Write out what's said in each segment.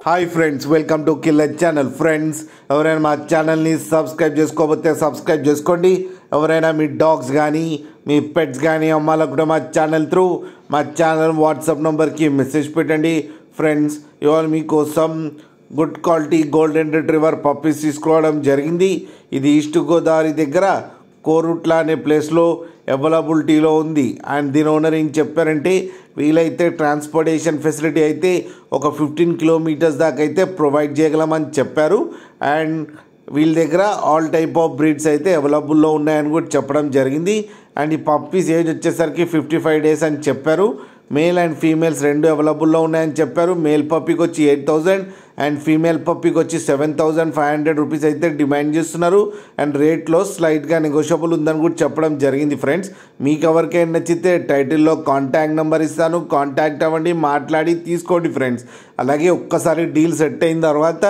Hi friends, welcome to killer channel. Friends, ఎవరైనా మా ఛానల్ని సబ్స్క్రైబ్ చేసుకోకపోతే సబ్స్క్రైబ్ చేసుకోండి. ఎవరైనా మీ డాగ్స్ కానీ మీ పెట్స్ కానీ అమ్మాలనుకుంటే మా ఛానల్ త్రూ మా ఛానల్ వాట్సాప్ నెంబర్కి మెసేజ్ పెట్టండి. ఫ్రెండ్స్, ఇవాళ మీకోసం good quality golden retriever puppies తీసుకోవడం జరిగింది. ఇది ఈస్ట్ గోదావరి దగ్గర కోరుట్ల అనే ప్లేస్లో అవైలబిలిటీలో ఉంది. అండ్ దీని ఓనర్ ఏం చెప్పారంటే, వీలైతే ట్రాన్స్పోర్టేషన్ ఫెసిలిటీ అయితే ఒక 15 కిలోమీటర్స్ దాకా అయితే ప్రొవైడ్ చేయగలమని చెప్పారు. అండ్ వీళ్ళ దగ్గర ఆల్ టైప్ ఆఫ్ బ్రీడ్స్ అయితే అవైలబుల్లో ఉన్నాయని కూడా చెప్పడం జరిగింది. అండ్ ఈ పప్పీస్ ఏజ్ వచ్చేసరికి 55 డేస్ అని చెప్పారు. మేల్ అండ్ ఫీమేల్స్ రెండు అవైలబుల్లో ఉన్నాయని చెప్పారు. మేల్ పప్పీకి వచ్చి 8,000 అండ్ ఫీమేల్ పప్పీకి వచ్చి 7,500 రూపీస్ అయితే డిమాండ్ చేస్తున్నారు. అండ్ రేట్లో స్లైట్గా నెగోషియబుల్ ఉందని కూడా చెప్పడం జరిగింది. ఫ్రెండ్స్, మీకు ఎవరికైనా నచ్చితే టైటిల్లో కాంటాక్ట్ నెంబర్ ఇస్తాను, కాంటాక్ట్ అవ్వండి, మాట్లాడి తీసుకోండి. ఫ్రెండ్స్, అలాగే ఒక్కసారి డీల్ సెట్ అయిన తర్వాత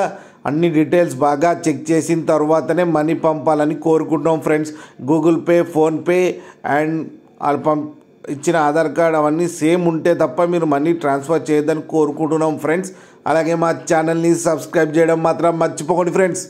అన్ని డీటెయిల్స్ బాగా చెక్ చేసిన తర్వాతనే మనీ పంపాలని కోరుకుంటున్నాం. Friends, Google pay, PhonePe and ఇచ్చిన ఆధార్ కార్డ్ అవన్నీ సేమ్ ఉంటే తప్ప మీరు మనీ ట్రాన్స్ఫర్ చేయొద్దని కోరుకుంటున్నాం. ఫ్రెండ్స్, అలాగే మా ఛానల్ని సబ్స్క్రైబ్ చేయడం మాత్రం మర్చిపోకండి. ఫ్రెండ్స్.